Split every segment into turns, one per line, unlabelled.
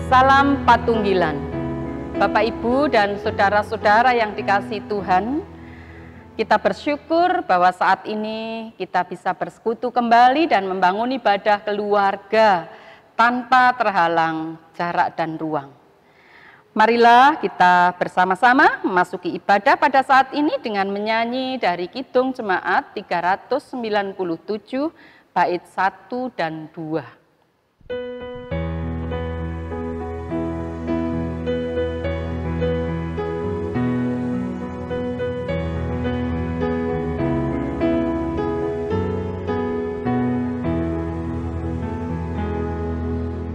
Salam Patunggilan. Bapak, Ibu, dan saudara-saudara yang dikasihi Tuhan, kita bersyukur bahwa saat ini kita bisa bersekutu kembali dan membangun ibadah keluarga tanpa terhalang jarak dan ruang. Marilah kita bersama-sama memasuki ibadah pada saat ini dengan menyanyi dari Kidung Jemaat 397 bait 1 dan 2.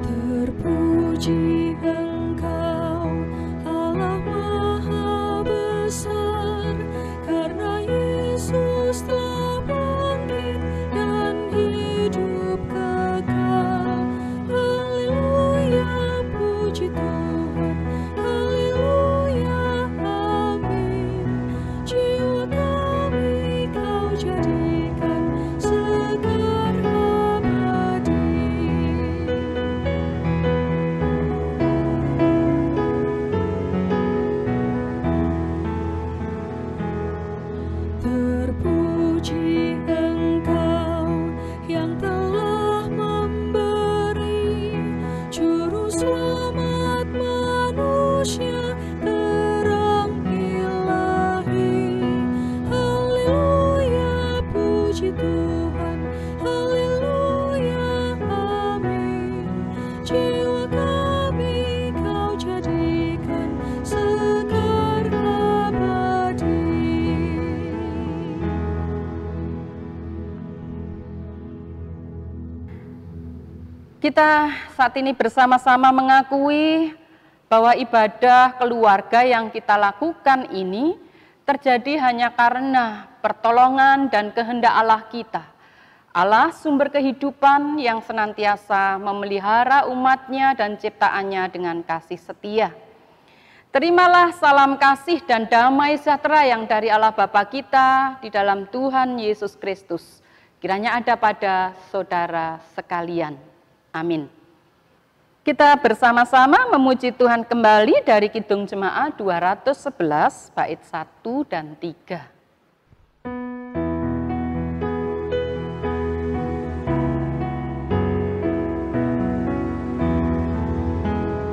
Terpuji Engkau, Allah Maha Besar, karena Yesus telah bangkit dan hidup kekal. Haleluya, puji Tuhan, haleluya, amin. Jiwa kami Kau jadikan segar abadi. Terpuji Engkau yang telah memberi Juru Selamat manusia terang ilahi. Haleluya, puji Tuhan, haleluya, amin. Jiwa kami Kau jadikan segar abadi.
Kita saat ini bersama-sama mengakui bahwa ibadah keluarga yang kita lakukan ini terjadi hanya karena pertolongan dan kehendak Allah kita. Allah sumber kehidupan yang senantiasa memelihara umatnya dan ciptaannya dengan kasih setia. Terimalah salam kasih dan damai sejahtera yang dari Allah Bapa kita di dalam Tuhan Yesus Kristus. Kiranya ada pada saudara sekalian. Amin. Kita bersama-sama memuji Tuhan kembali dari Kidung Jemaat 211 bait 1 dan 3.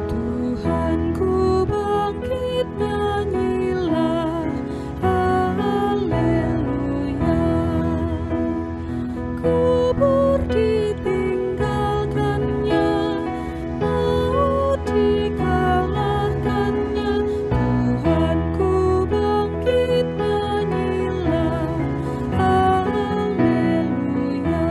Tuhanku bangkit, nyanyilah, haleluya. Kubur ditinggalkannya, maut dikalahkannya. Tuhanku bangkit, nyanyilah, haleluya.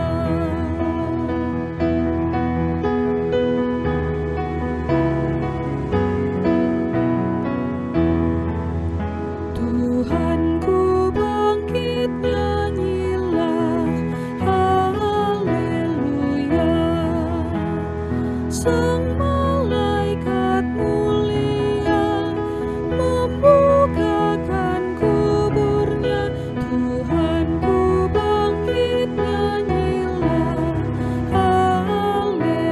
Tuhanku bangkit, nyanyilah, haleluya. Sang malaikat mulia membukakan kuburnya. Tuhanku bangkit, nyanyilah, haleluya.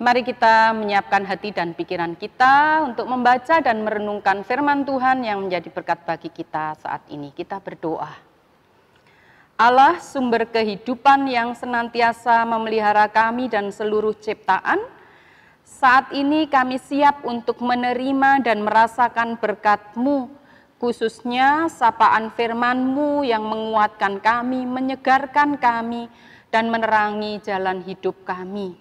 Mari kita menyiapkan hati dan pikiran kita untuk membaca dan merenungkan firman Tuhan yang menjadi berkat bagi kita saat ini. Kita berdoa. Allah sumber kehidupan yang senantiasa memelihara kami dan seluruh ciptaan, saat ini kami siap untuk menerima dan merasakan berkat-Mu, khususnya sapaan firman-Mu yang menguatkan kami, menyegarkan kami, dan menerangi jalan hidup kami.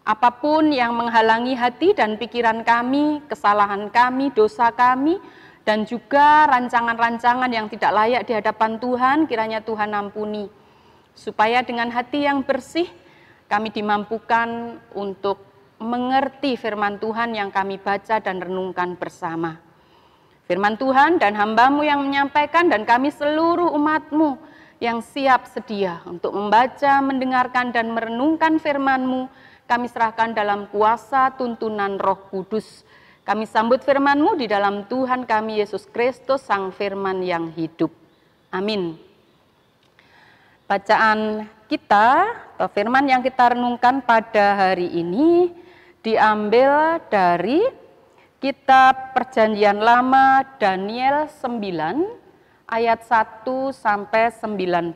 Apapun yang menghalangi hati dan pikiran kami, kesalahan kami, dosa kami, dan juga rancangan-rancangan yang tidak layak di hadapan Tuhan, kiranya Tuhan ampuni. Supaya dengan hati yang bersih, kami dimampukan untuk mengerti firman Tuhan yang kami baca dan renungkan bersama. Firman Tuhan dan hamba-Mu yang menyampaikan dan kami seluruh umat-Mu yang siap sedia untuk membaca, mendengarkan, dan merenungkan firman-Mu, kami serahkan dalam kuasa tuntunan Roh Kudus. Kami sambut firman-Mu di dalam Tuhan kami Yesus Kristus, Sang Firman yang hidup. Amin. Bacaan kita atau firman yang kita renungkan pada hari ini diambil dari kitab Perjanjian Lama Daniel 9 ayat 1 sampai 19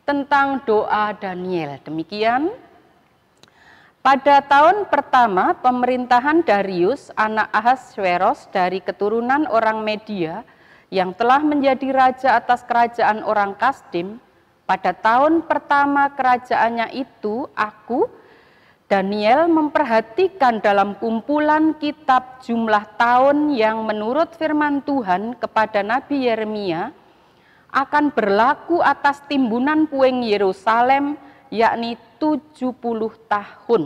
tentang doa Daniel. Demikian, pada tahun pertama pemerintahan Darius anak Ahasveros dari keturunan orang Media yang telah menjadi raja atas kerajaan orang Kasdim, pada tahun pertama kerajaannya itu, aku, Daniel, memperhatikan dalam kumpulan kitab jumlah tahun yang menurut firman Tuhan kepada Nabi Yeremia akan berlaku atas timbunan puing Yerusalem, yakni 70 tahun.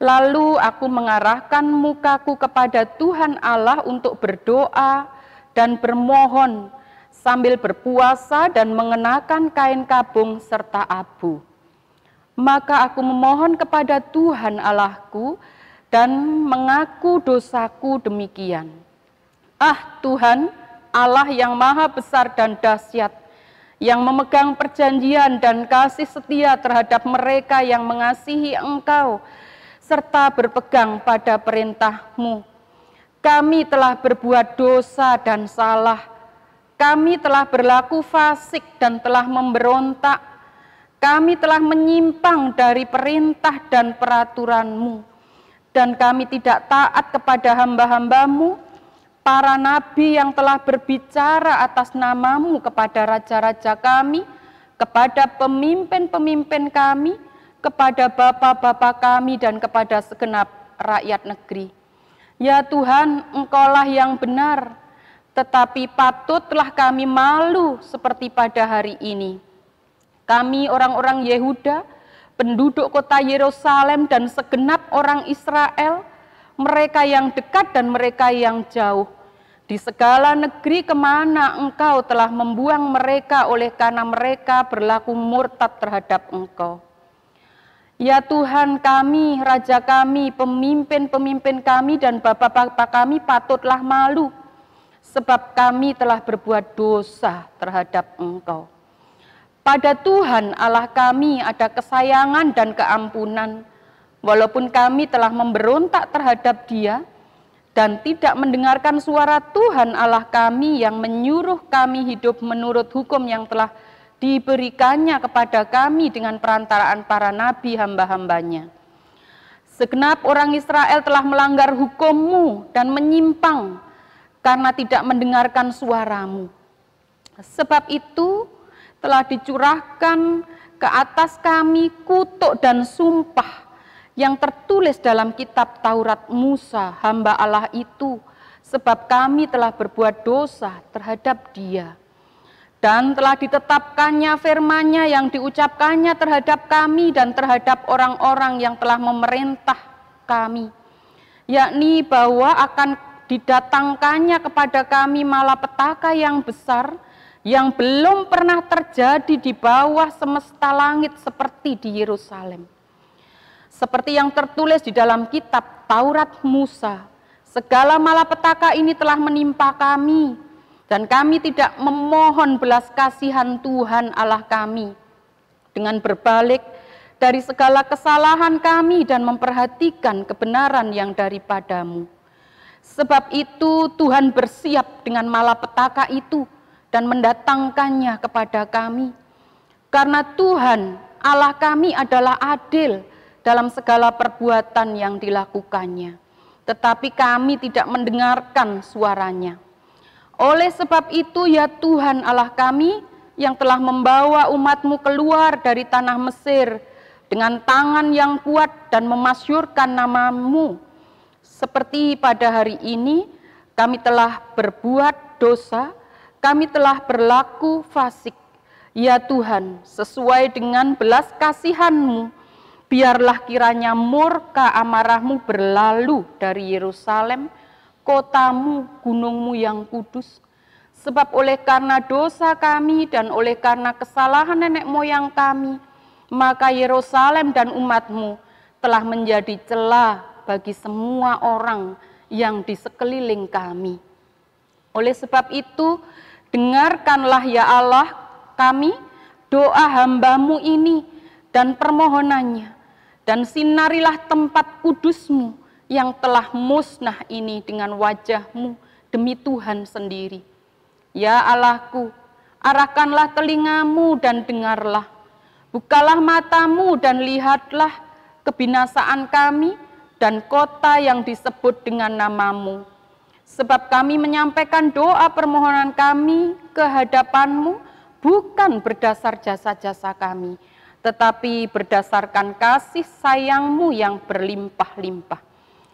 Lalu aku mengarahkan mukaku kepada Tuhan Allah untuk berdoa dan bermohon, sambil berpuasa dan mengenakan kain kabung serta abu. Maka aku memohon kepada Tuhan Allahku dan mengaku dosaku demikian. Ah Tuhan, Allah yang maha besar dan dahsyat, yang memegang perjanjian dan kasih setia terhadap mereka yang mengasihi Engkau, serta berpegang pada perintah-Mu. Kami telah berbuat dosa dan salah. Kami telah berlaku fasik dan telah memberontak. Kami telah menyimpang dari perintah dan peraturan-Mu. Dan kami tidak taat kepada hamba-hamba-Mu, para nabi yang telah berbicara atas nama-Mu kepada raja-raja kami, kepada pemimpin-pemimpin kami, kepada bapa-bapa kami, dan kepada segenap rakyat negeri. Ya Tuhan, Engkaulah yang benar, tetapi patutlah kami malu seperti pada hari ini. Kami orang-orang Yehuda, penduduk kota Yerusalem dan segenap orang Israel, mereka yang dekat dan mereka yang jauh, di segala negeri kemana Engkau telah membuang mereka oleh karena mereka berlaku murtad terhadap Engkau. Ya Tuhan kami, Raja kami, pemimpin-pemimpin kami dan bapak-bapak kami patutlah malu, sebab kami telah berbuat dosa terhadap Engkau. Pada Tuhan Allah kami ada kesayangan dan keampunan, walaupun kami telah memberontak terhadap Dia dan tidak mendengarkan suara Tuhan Allah kami yang menyuruh kami hidup menurut hukum yang telah diberikannya kepada kami dengan perantaraan para nabi hamba-hambanya. Segenap orang Israel telah melanggar hukum-Mu dan menyimpang karena tidak mendengarkan suara-Mu. Sebab itu telah dicurahkan ke atas kami kutuk dan sumpah yang tertulis dalam kitab Taurat Musa, hamba Allah itu, sebab kami telah berbuat dosa terhadap Dia. Dan telah ditetapkannya firman-Nya yang diucapkannya terhadap kami dan terhadap orang-orang yang telah memerintah kami, yakni bahwa akan didatangkannya kepada kami malapetaka yang besar yang belum pernah terjadi di bawah semesta langit seperti di Yerusalem. Seperti yang tertulis di dalam kitab Taurat Musa, segala malapetaka ini telah menimpa kami dan kami tidak memohon belas kasihan Tuhan Allah kami dengan berbalik dari segala kesalahan kami dan memperhatikan kebenaran yang daripada-Mu. Sebab itu Tuhan bersiap dengan malapetaka itu dan mendatangkannya kepada kami. Karena Tuhan Allah kami adalah adil dalam segala perbuatan yang dilakukannya. Tetapi kami tidak mendengarkan suaranya. Oleh sebab itu ya Tuhan Allah kami yang telah membawa umat-Mu keluar dari tanah Mesir dengan tangan yang kuat dan memasyurkan nama-Mu. Seperti pada hari ini, kami telah berbuat dosa, kami telah berlaku fasik. Ya Tuhan, sesuai dengan belas kasihan-Mu, biarlah kiranya murka amarah-Mu berlalu dari Yerusalem, kota-Mu, gunung-Mu yang kudus. Sebab oleh karena dosa kami dan oleh karena kesalahan nenek moyang kami, maka Yerusalem dan umat-Mu telah menjadi celah bagi semua orang yang di sekeliling kami. Oleh sebab itu, dengarkanlah ya Allah kami, doa hamba-Mu ini dan permohonannya, dan sinarilah tempat kudus-Mu yang telah musnah ini dengan wajah-Mu demi Tuhan sendiri. Ya Allahku, arahkanlah telinga-Mu dan dengarlah, bukalah mata-Mu dan lihatlah kebinasaan kami dan kota yang disebut dengan nama-Mu. Sebab kami menyampaikan doa permohonan kami ke hadapan-Mu bukan berdasar jasa-jasa kami, tetapi berdasarkan kasih sayang-Mu yang berlimpah-limpah.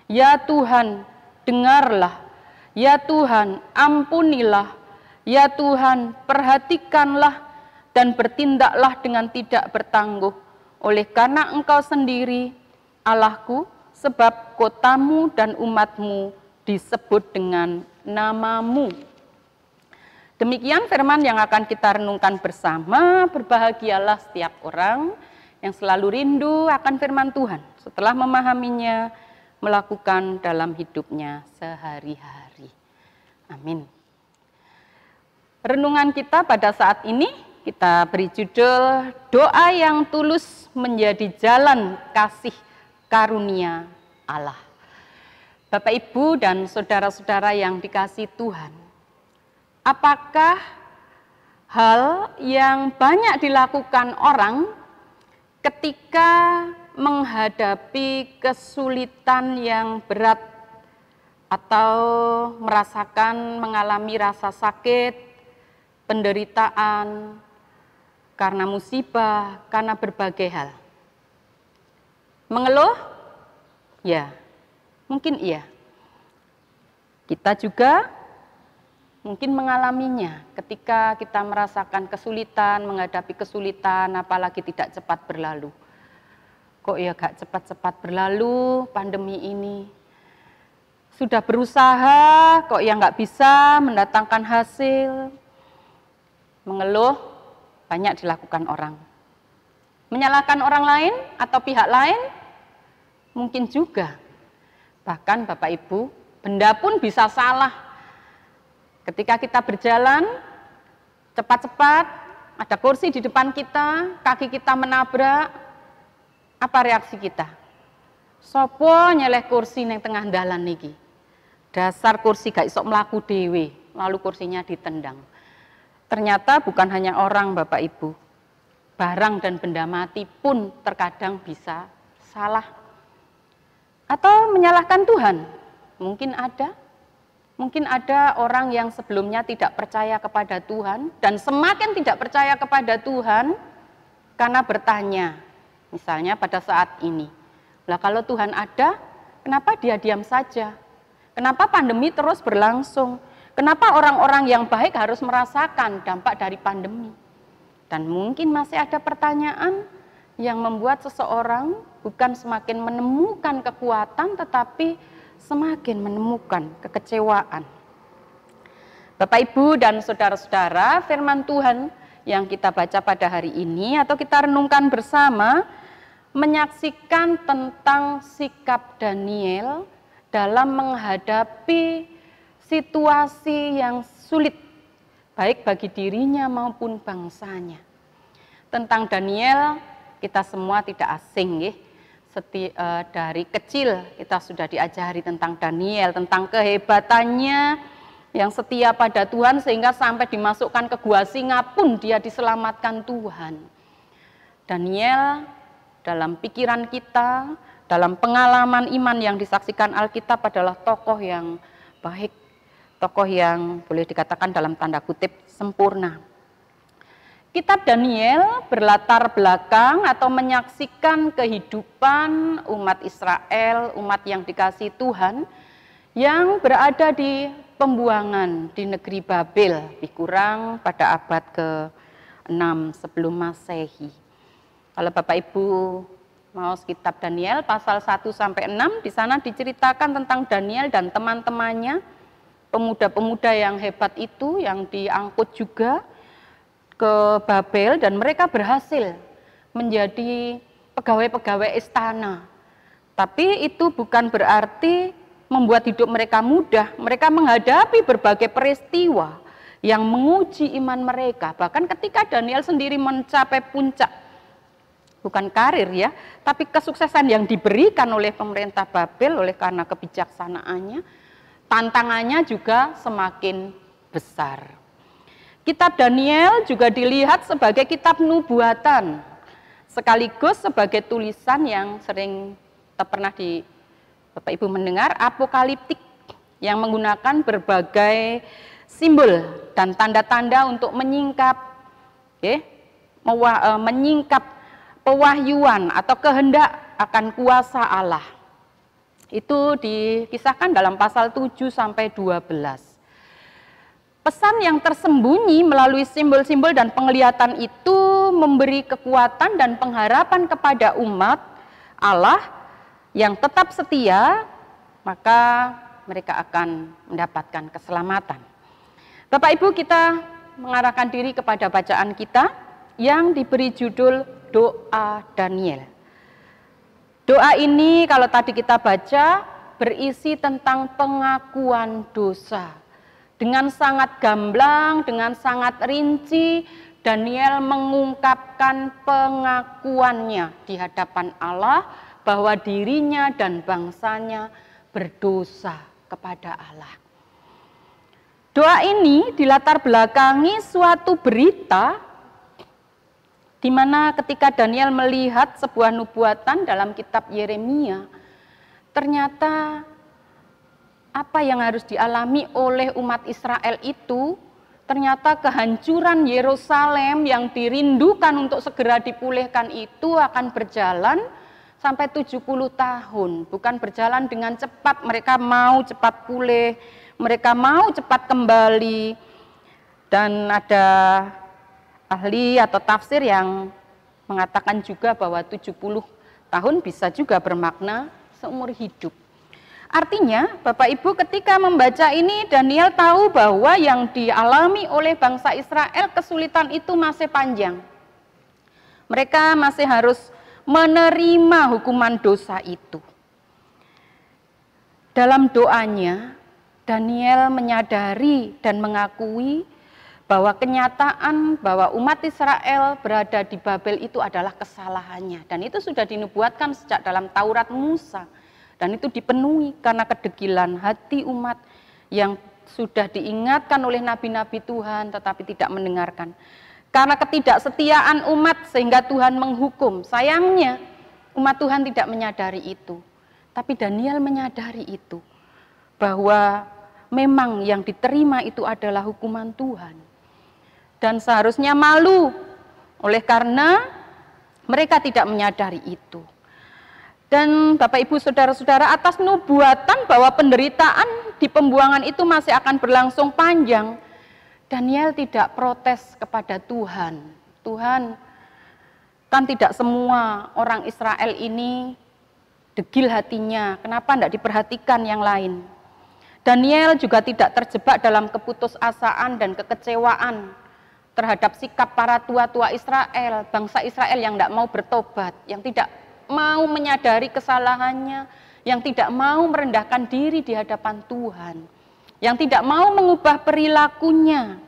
Ya Tuhan, dengarlah. Ya Tuhan, ampunilah. Ya Tuhan, perhatikanlah dan bertindaklah dengan tidak bertangguh. Oleh karena Engkau sendiri, Allahku, sebab kotamu dan umatmu disebut dengan nama-Mu. Demikian firman yang akan kita renungkan bersama. Berbahagialah setiap orang yang selalu rindu akan firman Tuhan, setelah memahaminya, melakukan dalam hidupnya sehari-hari. Amin. Renungan kita pada saat ini kita beri judul Doa yang Tulus Menjadi Jalan Kasih Karunia Allah. Bapak, Ibu, dan saudara-saudara yang dikasihi Tuhan, apakah hal yang banyak dilakukan orang ketika menghadapi kesulitan yang berat atau mengalami rasa sakit, penderitaan, karena musibah, karena berbagai hal? Mengeluh? Ya, mungkin iya. Kita juga mungkin mengalaminya ketika kita merasakan kesulitan, menghadapi kesulitan, apalagi tidak cepat berlalu. Kok ya gak cepat-cepat berlalu pandemi ini? Sudah berusaha, kok ya gak bisa mendatangkan hasil? Mengeluh banyak dilakukan orang. Menyalahkan orang lain atau pihak lain? Mungkin juga. Bahkan Bapak Ibu, benda pun bisa salah. Ketika kita berjalan cepat-cepat, ada kursi di depan kita, kaki kita menabrak, apa reaksi kita? Sopo nyeleh kursi neng tengah dalan niki. Dasar kursi gak iso mlaku dhewe, lalu kursinya ditendang. Ternyata bukan hanya orang Bapak Ibu, barang dan benda mati pun terkadang bisa salah. Atau menyalahkan Tuhan, mungkin ada orang yang sebelumnya tidak percaya kepada Tuhan dan semakin tidak percaya kepada Tuhan karena bertanya, misalnya pada saat ini, lah kalau Tuhan ada, kenapa Dia diam saja? Kenapa pandemi terus berlangsung? Kenapa orang-orang yang baik harus merasakan dampak dari pandemi? Dan mungkin masih ada pertanyaan yang membuat seseorang bukan semakin menemukan kekuatan, tetapi semakin menemukan kekecewaan. Bapak, Ibu, dan saudara-saudara, firman Tuhan yang kita baca pada hari ini atau kita renungkan bersama menyaksikan tentang sikap Daniel dalam menghadapi situasi yang sulit, baik bagi dirinya maupun bangsanya. Tentang Daniel, kita semua tidak asing, dari kecil kita sudah diajari tentang Daniel, tentang kehebatannya yang setia pada Tuhan sehingga sampai dimasukkan ke gua singa pun dia diselamatkan Tuhan. Daniel dalam pikiran kita, dalam pengalaman iman yang disaksikan Alkitab adalah tokoh yang baik, tokoh yang boleh dikatakan dalam tanda kutip sempurna. Kitab Daniel berlatar belakang atau menyaksikan kehidupan umat Israel, umat yang dikasihi Tuhan, yang berada di pembuangan di negeri Babel, lebih kurang pada abad ke-6 sebelum Masehi. Kalau Bapak Ibu mau kitab Daniel pasal 1-6, di sana diceritakan tentang Daniel dan teman-temannya, pemuda-pemuda yang hebat itu yang diangkut juga ke Babel dan mereka berhasil menjadi pegawai-pegawai istana. Tapi itu bukan berarti membuat hidup mereka mudah. Mereka menghadapi berbagai peristiwa yang menguji iman mereka. Bahkan ketika Daniel sendiri mencapai puncak, bukan karir ya, tapi kesuksesan yang diberikan oleh pemerintah Babel oleh karena kebijaksanaannya, tantangannya juga semakin besar. Kitab Daniel juga dilihat sebagai kitab nubuatan, sekaligus sebagai tulisan yang sering pernah di Bapak Ibu mendengar, apokaliptik, yang menggunakan berbagai simbol dan tanda-tanda untuk menyingkap pewahyuan atau kehendak akan kuasa Allah. Itu dikisahkan dalam pasal 7 sampai 12. Pesan yang tersembunyi melalui simbol-simbol dan penglihatan itu memberi kekuatan dan pengharapan kepada umat Allah yang tetap setia, maka mereka akan mendapatkan keselamatan. Bapak Ibu, kita mengarahkan diri kepada bacaan kita yang diberi judul Doa Daniel. Doa ini kalau tadi kita baca berisi tentang pengakuan dosa. Dengan sangat gamblang, dengan sangat rinci, Daniel mengungkapkan pengakuannya di hadapan Allah bahwa dirinya dan bangsanya berdosa kepada Allah. Doa ini dilatar belakangi suatu berita di mana ketika Daniel melihat sebuah nubuatan dalam kitab Yeremia, ternyata apa yang harus dialami oleh umat Israel itu, ternyata kehancuran Yerusalem yang dirindukan untuk segera dipulihkan itu akan berjalan sampai 70 tahun. Bukan berjalan dengan cepat, mereka mau cepat pulih, mereka mau cepat kembali. Dan ada ahli atau tafsir yang mengatakan juga bahwa 70 tahun bisa juga bermakna seumur hidup. Artinya, Bapak Ibu ketika membaca ini, Daniel tahu bahwa yang dialami oleh bangsa Israel kesulitan itu masih panjang. Mereka masih harus menerima hukuman dosa itu. Dalam doanya, Daniel menyadari dan mengakui bahwa kenyataan bahwa umat Israel berada di Babel itu adalah kesalahannya. Dan itu sudah dinubuatkan sejak dalam Taurat Musa. Dan itu dipenuhi karena kedegilan hati umat yang sudah diingatkan oleh nabi-nabi Tuhan tetapi tidak mendengarkan. Karena ketidaksetiaan umat sehingga Tuhan menghukum. Sayangnya umat Tuhan tidak menyadari itu. Tapi Daniel menyadari itu. Bahwa memang yang diterima itu adalah hukuman Tuhan. Dan seharusnya malu oleh karena mereka tidak menyadari itu. Dan Bapak Ibu Saudara-saudara, atas nubuatan bahwa penderitaan di pembuangan itu masih akan berlangsung panjang, Daniel tidak protes kepada Tuhan. Tuhan, kan tidak semua orang Israel ini degil hatinya, kenapa tidak diperhatikan yang lain? Daniel juga tidak terjebak dalam keputusasaan dan kekecewaan terhadap sikap para tua-tua Israel, bangsa Israel yang tidak mau bertobat, yang tidak mau menyadari kesalahannya, yang tidak mau merendahkan diri di hadapan Tuhan, yang tidak mau mengubah perilakunya.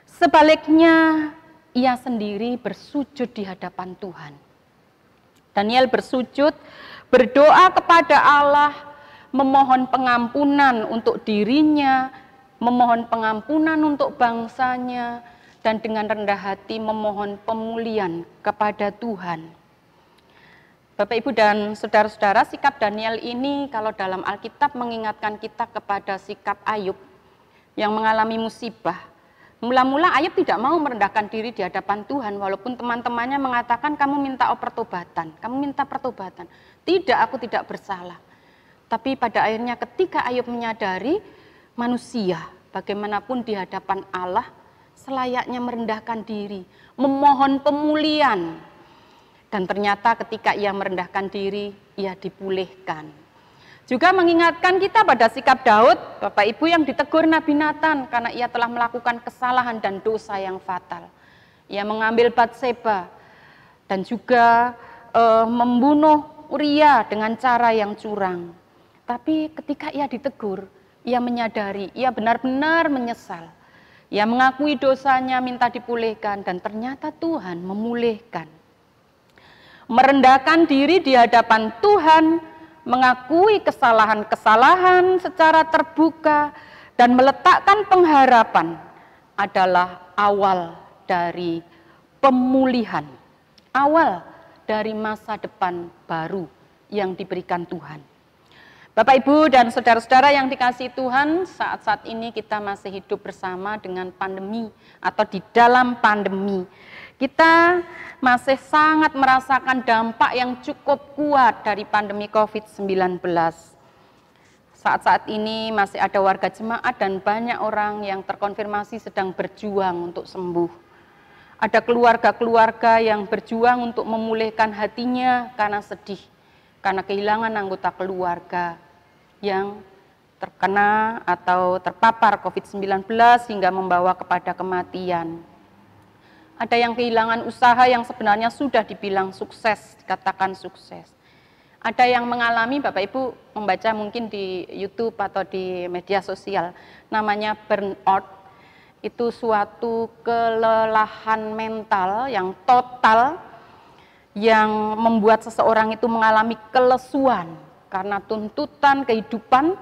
Sebaliknya, ia sendiri bersujud di hadapan Tuhan. Daniel bersujud, berdoa kepada Allah, memohon pengampunan untuk dirinya, memohon pengampunan untuk bangsanya, dan dengan rendah hati memohon pemulihan kepada Tuhan. Bapak, Ibu, dan saudara-saudara, sikap Daniel ini kalau dalam Alkitab mengingatkan kita kepada sikap Ayub yang mengalami musibah. Mula-mula Ayub tidak mau merendahkan diri di hadapan Tuhan, walaupun teman-temannya mengatakan kamu minta pertobatan, kamu minta pertobatan. Tidak, aku tidak bersalah. Tapi pada akhirnya ketika Ayub menyadari manusia bagaimanapun di hadapan Allah selayaknya merendahkan diri, memohon pemulihan. Dan ternyata ketika ia merendahkan diri, ia dipulihkan. Juga mengingatkan kita pada sikap Daud, Bapak Ibu, yang ditegur Nabi Nathan karena ia telah melakukan kesalahan dan dosa yang fatal. Ia mengambil Batseba dan juga membunuh Uria dengan cara yang curang. Tapi ketika ia ditegur, ia menyadari, ia benar-benar menyesal Ia mengakui dosanya, minta dipulihkan, dan ternyata Tuhan memulihkan. Merendahkan diri di hadapan Tuhan, mengakui kesalahan-kesalahan secara terbuka, dan meletakkan pengharapan adalah awal dari pemulihan, awal dari masa depan baru yang diberikan Tuhan. Bapak, Ibu, dan saudara-saudara yang dikasihi Tuhan, saat-saat ini kita masih hidup bersama dengan pandemi atau di dalam pandemi. Kita masih sangat merasakan dampak yang cukup kuat dari pandemi COVID-19. Saat-saat ini masih ada warga jemaat dan banyak orang yang terkonfirmasi sedang berjuang untuk sembuh. Ada keluarga-keluarga yang berjuang untuk memulihkan hatinya karena sedih, karena kehilangan anggota keluarga yang terkena atau terpapar COVID-19 hingga membawa kepada kematian. Ada yang kehilangan usaha yang sebenarnya sudah dibilang sukses, dikatakan sukses. Ada yang mengalami, Bapak Ibu membaca mungkin di YouTube atau di media sosial, namanya burnout. Itu suatu kelelahan mental yang total, yang membuat seseorang itu mengalami kelesuan karena tuntutan kehidupan,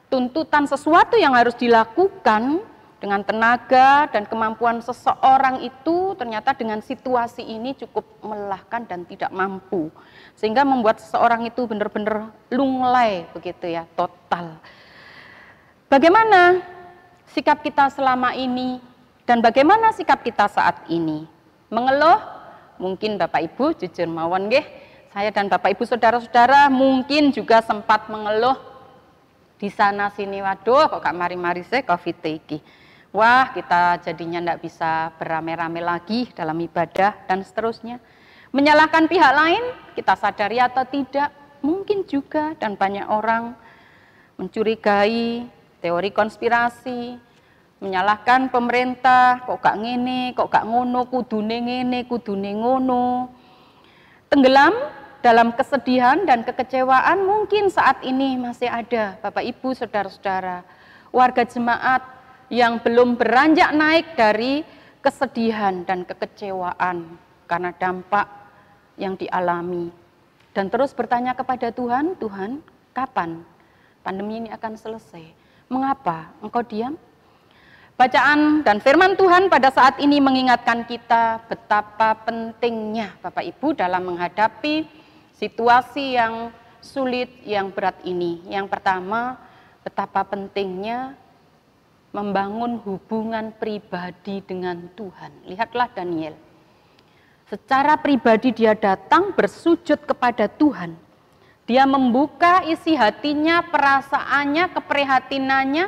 tuntutan sesuatu yang harus dilakukan dengan tenaga dan kemampuan seseorang itu ternyata dengan situasi ini cukup melelahkan dan tidak mampu. Sehingga membuat seseorang itu benar-benar lunglai begitu ya, total. Bagaimana sikap kita selama ini dan bagaimana sikap kita saat ini? Mengeluh? Mungkin Bapak Ibu jujur mawon nggih. Saya dan Bapak Ibu saudara-saudara mungkin juga sempat mengeluh di sana sini, waduh kok gak mari-mari sih COVID iki. Wah, kita jadinya ndak bisa beramai-ramai lagi dalam ibadah dan seterusnya. Menyalahkan pihak lain, kita sadari atau tidak, mungkin juga, dan banyak orang mencurigai teori konspirasi, menyalahkan pemerintah, kok gak ngene, kok gak ngono, kudune ngene, kudune ngono. Tenggelam dalam kesedihan dan kekecewaan mungkin saat ini masih ada Bapak Ibu saudara-saudara, warga jemaat yang belum beranjak naik dari kesedihan dan kekecewaan karena dampak yang dialami. Dan terus bertanya kepada Tuhan, Tuhan kapan pandemi ini akan selesai? Mengapa Engkau diam? Bacaan dan firman Tuhan pada saat ini mengingatkan kita betapa pentingnya Bapak Ibu dalam menghadapi situasi yang sulit, yang berat ini. Yang pertama, betapa pentingnya membangun hubungan pribadi dengan Tuhan. Lihatlah Daniel. Secara pribadi dia datang bersujud kepada Tuhan. Dia membuka isi hatinya, perasaannya, keprihatinannya,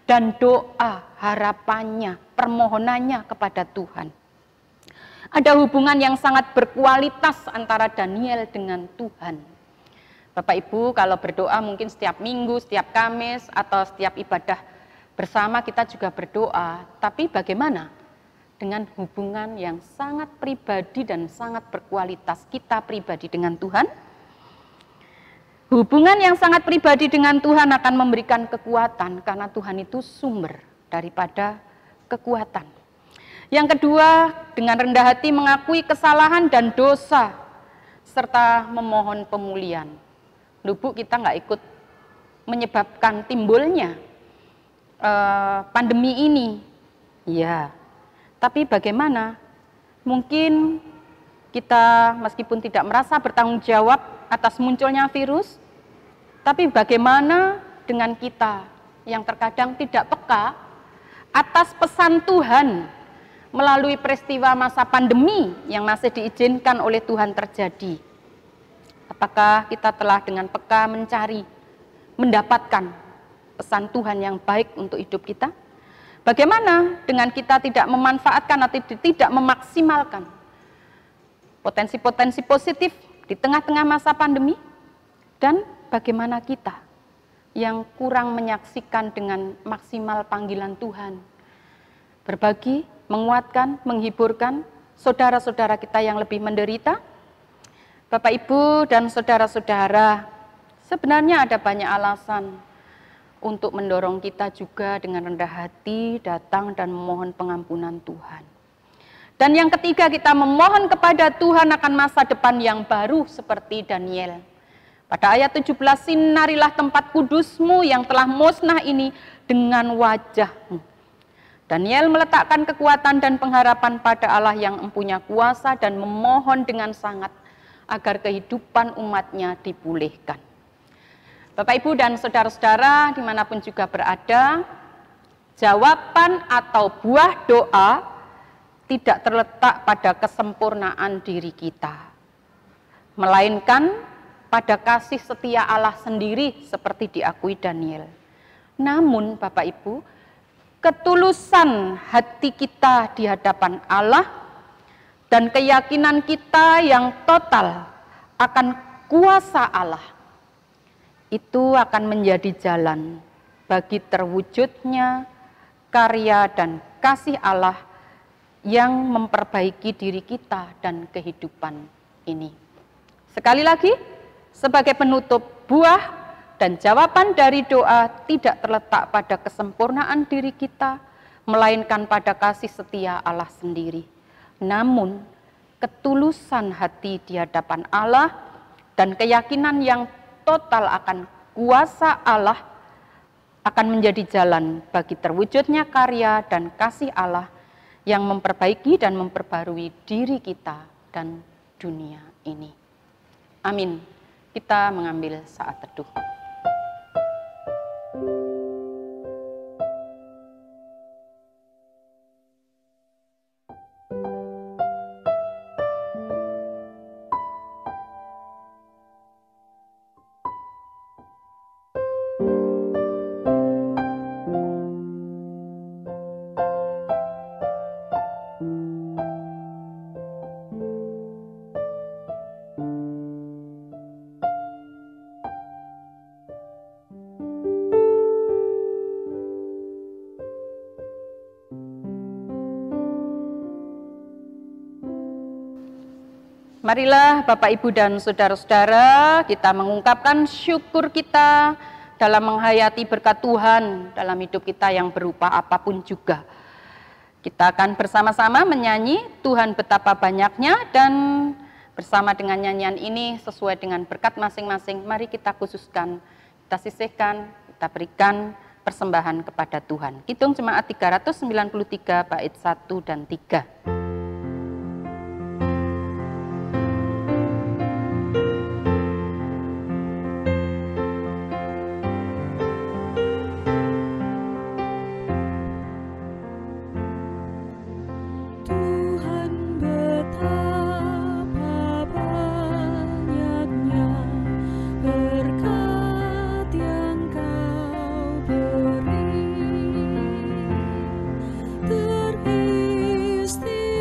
dan doa, harapannya, permohonannya kepada Tuhan. Ada hubungan yang sangat berkualitas antara Daniel dengan Tuhan. Bapak Ibu kalau berdoa mungkin setiap minggu, setiap Kamis, atau setiap ibadah bersama kita juga berdoa. Tapi bagaimana dengan hubungan yang sangat pribadi dan sangat berkualitas kita pribadi dengan Tuhan? Hubungan yang sangat pribadi dengan Tuhan akan memberikan kekuatan karena Tuhan itu sumber daripada kekuatan. Yang kedua, dengan rendah hati mengakui kesalahan dan dosa serta memohon pemulihan. Bu, kita nggak ikut menyebabkan timbulnya pandemi ini. Ya, tapi bagaimana? Mungkin kita meskipun tidak merasa bertanggung jawab atas munculnya virus, tapi bagaimana dengan kita yang terkadang tidak peka atas pesan Tuhan melalui peristiwa masa pandemi yang masih diizinkan oleh Tuhan terjadi? Apakah kita telah dengan peka mencari, mendapatkan pesan Tuhan yang baik untuk hidup kita? Bagaimana dengan kita tidak memanfaatkan atau tidak memaksimalkan potensi-potensi positif di tengah-tengah masa pandemi? Dan bagaimana kita yang kurang menyaksikan dengan maksimal panggilan Tuhan? Berbagi, menguatkan, menghiburkan saudara-saudara kita yang lebih menderita? Bapak, Ibu, dan saudara-saudara, sebenarnya ada banyak alasan untuk mendorong kita juga dengan rendah hati datang dan memohon pengampunan Tuhan. Dan yang ketiga, kita memohon kepada Tuhan akan masa depan yang baru seperti Daniel. Pada ayat 17, sinarilah tempat kudusmu yang telah musnah ini dengan wajahmu. Daniel meletakkan kekuatan dan pengharapan pada Allah yang empunya kuasa dan memohon dengan sangat agar kehidupan umatnya dipulihkan. Bapak, Ibu, dan saudara-saudara dimanapun juga berada, jawaban atau buah doa tidak terletak pada kesempurnaan diri kita, melainkan pada kasih setia Allah sendiri seperti diakui Daniel. Namun Bapak Ibu, ketulusan hati kita di hadapan Allah dan keyakinan kita yang total akan kuasa Allah, itu akan menjadi jalan bagi terwujudnya karya dan kasih Allah yang memperbaiki diri kita dan kehidupan ini. Sekali lagi, sebagai penutup, buah dan jawaban dari doa tidak terletak pada kesempurnaan diri kita, melainkan pada kasih setia Allah sendiri. Namun, ketulusan hati di hadapan Allah dan keyakinan yang total akan kuasa Allah akan menjadi jalan bagi terwujudnya karya dan kasih Allah yang memperbaiki dan memperbarui diri kita dan dunia ini. Amin. Kita mengambil saat teduh. Marilah Bapak, Ibu, dan saudara-saudara, kita mengungkapkan syukur kita dalam menghayati berkat Tuhan dalam hidup kita yang berupa apapun juga. Kita akan bersama-sama menyanyi Tuhan betapa banyaknya, dan bersama dengan nyanyian ini sesuai dengan berkat masing-masing, mari kita khususkan, kita sisihkan, kita berikan persembahan kepada Tuhan. Kidung Jemaat 393 bait 1 dan 3.
Teristimewa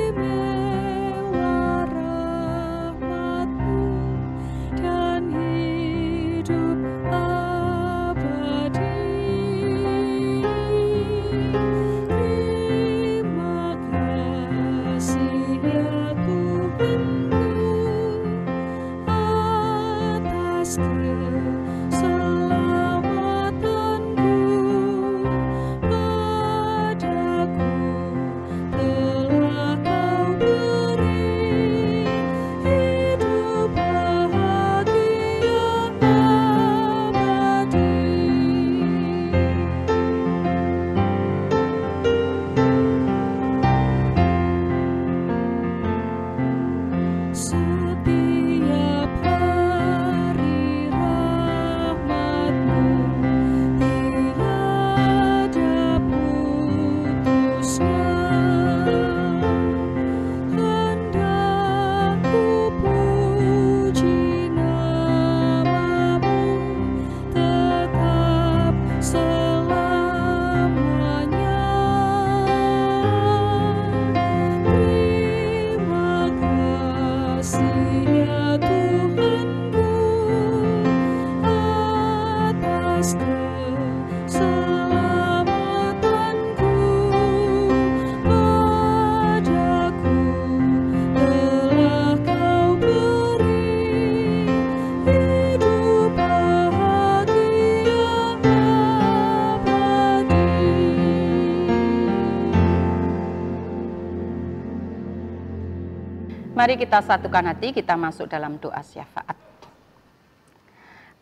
Mari kita satukan hati, kita masuk dalam doa syafaat.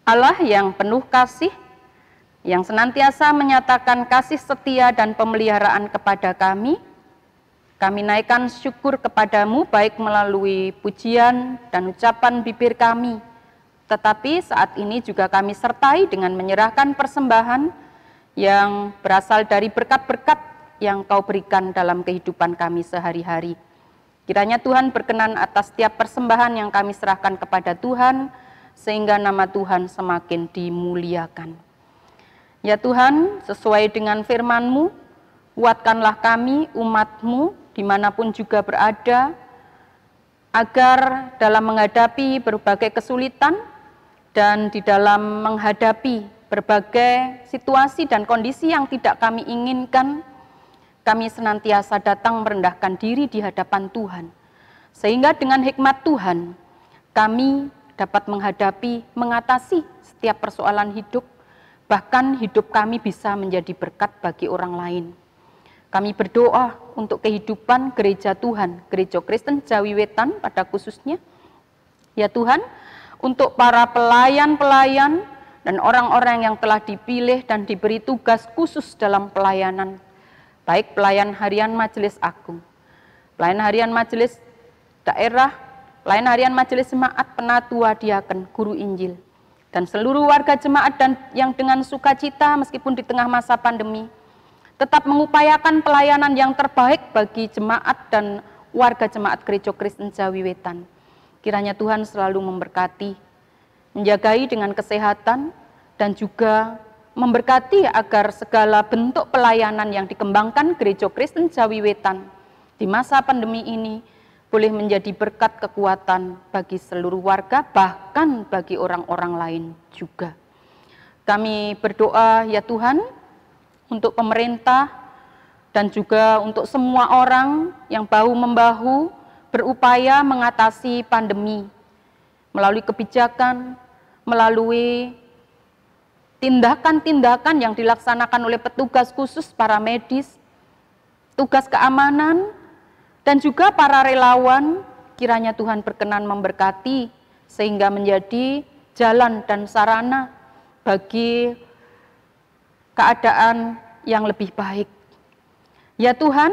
Allah yang penuh kasih, yang senantiasa menyatakan kasih setia dan pemeliharaan kepada kami naikkan syukur kepadamu baik melalui pujian dan ucapan bibir kami, tetapi saat ini juga kami sertai dengan menyerahkan persembahan yang berasal dari berkat-berkat yang Kau berikan dalam kehidupan kami sehari-hari. Kiranya Tuhan berkenan atas setiap persembahan yang kami serahkan kepada Tuhan, sehingga nama Tuhan semakin dimuliakan. Ya Tuhan, sesuai dengan firman-Mu, kuatkanlah kami, umat-Mu, dimanapun juga berada, agar dalam menghadapi berbagai kesulitan dan di dalam menghadapi berbagai situasi dan kondisi yang tidak kami inginkan, kami senantiasa datang merendahkan diri di hadapan Tuhan, sehingga dengan hikmat Tuhan, kami dapat mengatasi setiap persoalan hidup, bahkan hidup kami bisa menjadi berkat bagi orang lain. Kami berdoa untuk kehidupan gereja Tuhan, Gereja Kristen Jawi Wetan pada khususnya. Ya Tuhan, untuk para pelayan-pelayan dan orang-orang yang telah dipilih dan diberi tugas khusus dalam pelayanan, baik pelayan harian Majelis Agung, pelayan harian Majelis Daerah, pelayan harian Majelis Jemaat, Penatua, Diaken, Guru Injil, dan seluruh warga jemaat dan yang dengan sukacita meskipun di tengah masa pandemi, tetap mengupayakan pelayanan yang terbaik bagi jemaat dan warga jemaat Gereja Kristen Jawi Wetan. Kiranya Tuhan selalu memberkati, menjagai dengan kesehatan, dan juga memberkati agar segala bentuk pelayanan yang dikembangkan Gereja Kristen Jawi Wetan di masa pandemi ini boleh menjadi berkat kekuatan bagi seluruh warga, bahkan bagi orang-orang lain juga. Kami berdoa ya Tuhan untuk pemerintah dan juga untuk semua orang yang bahu-membahu berupaya mengatasi pandemi melalui kebijakan, melalui tindakan-tindakan yang dilaksanakan oleh petugas khusus, para medis, tugas keamanan, dan juga para relawan. Kiranya Tuhan berkenan memberkati sehingga menjadi jalan dan sarana bagi keadaan yang lebih baik. Ya Tuhan,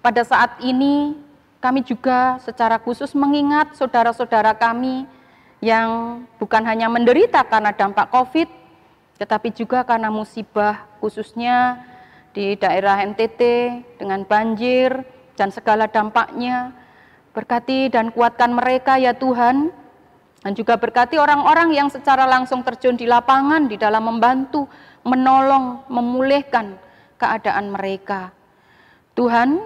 pada saat ini kami juga secara khusus mengingat saudara-saudara kami yang bukan hanya menderita karena dampak COVID, tetapi juga karena musibah khususnya di daerah NTT dengan banjir dan segala dampaknya. Berkati dan kuatkan mereka ya Tuhan, dan juga berkati orang-orang yang secara langsung terjun di lapangan di dalam membantu, menolong, memulihkan keadaan mereka. Tuhan,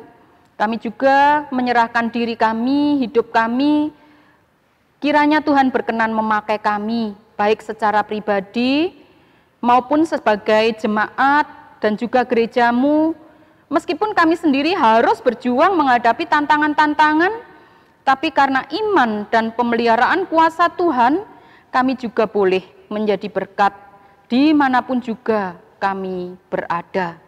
kami juga menyerahkan diri kami, hidup kami, kiranya Tuhan berkenan memakai kami, baik secara pribadi, maupun sebagai jemaat dan juga gerejamu, meskipun kami sendiri harus berjuang menghadapi tantangan-tantangan, tapi karena iman dan pemeliharaan kuasa Tuhan, kami juga boleh menjadi berkat dimanapun juga kami berada.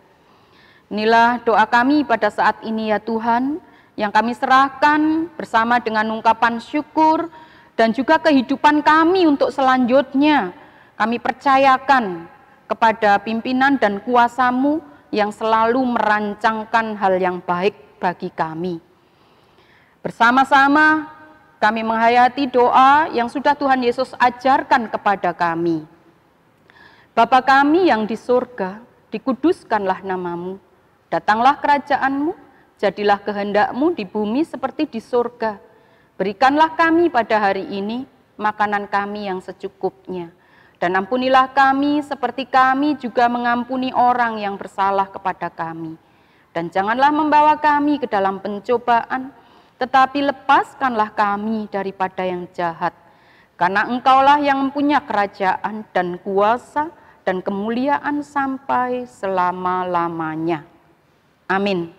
Inilah doa kami pada saat ini ya Tuhan, yang kami serahkan bersama dengan ungkapan syukur dan juga kehidupan kami untuk selanjutnya. Kami percayakan kepada pimpinan dan kuasa-Mu yang selalu merancangkan hal yang baik bagi kami. Bersama-sama kami menghayati doa yang sudah Tuhan Yesus ajarkan kepada kami. Bapa kami yang di surga, dikuduskanlah nama-Mu, datanglah kerajaan-Mu, jadilah kehendak-Mu di bumi seperti di surga. Berikanlah kami pada hari ini makanan kami yang secukupnya. Dan ampunilah kami seperti kami juga mengampuni orang yang bersalah kepada kami. Dan janganlah membawa kami ke dalam pencobaan, tetapi lepaskanlah kami daripada yang jahat. Karena Engkaulah yang mempunyai kerajaan dan kuasa dan kemuliaan sampai selama-lamanya. Amin.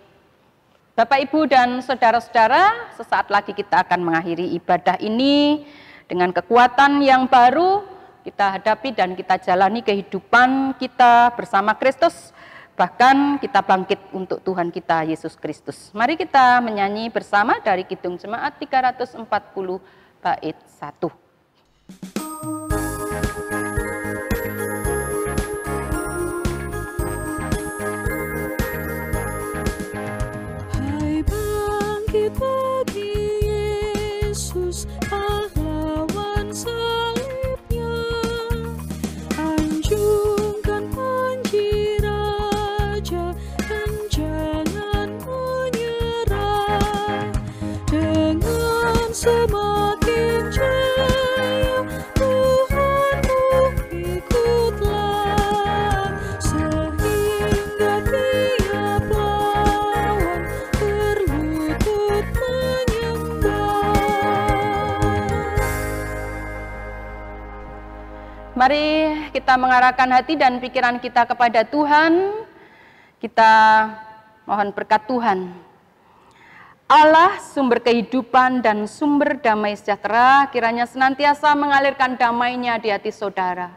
Bapak, Ibu, dan saudara-saudara, sesaat lagi kita akan mengakhiri ibadah ini dengan kekuatan yang baru. Kita hadapi dan kita jalani kehidupan kita bersama Kristus, Bahkan kita bangkit untuk Tuhan kita Yesus Kristus. Mari kita menyanyi bersama dari Kidung Jemaat 340 bait 1.
Hai bangkit bagi Yesus, pahlawan salibnya, anjungkan panji raja dan jangan menyerah. Dengan semakin jaya Tuhanmu ikutlah, sehingga tiap lawan berlutut menyembah.
Mari kita mengarahkan hati dan pikiran kita kepada Tuhan. Kita mohon berkat Tuhan. Allah sumber kehidupan dan sumber damai sejahtera, kiranya senantiasa mengalirkan damai-Nya di hati saudara.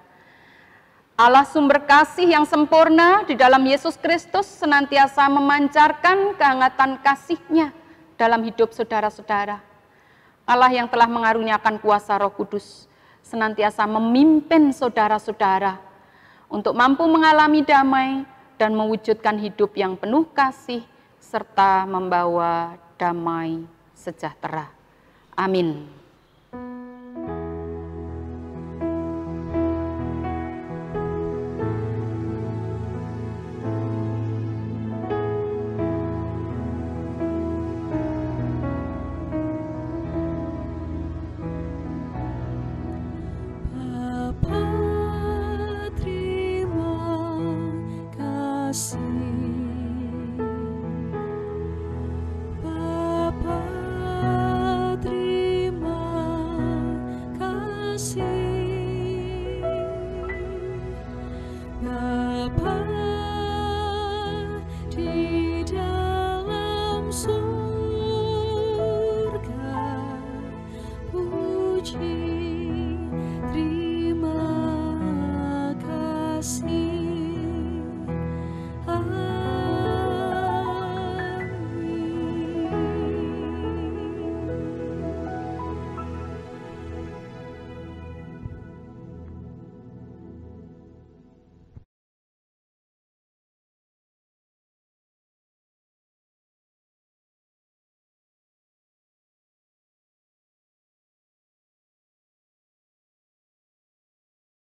Allah sumber kasih yang sempurna di dalam Yesus Kristus senantiasa memancarkan kehangatan kasih-Nya dalam hidup saudara-saudara. Allah yang telah mengaruniakan kuasa Roh Kudus senantiasa memimpin saudara-saudara untuk mampu mengalami damai dan mewujudkan hidup yang penuh kasih serta membawa damai sejahtera. Amin.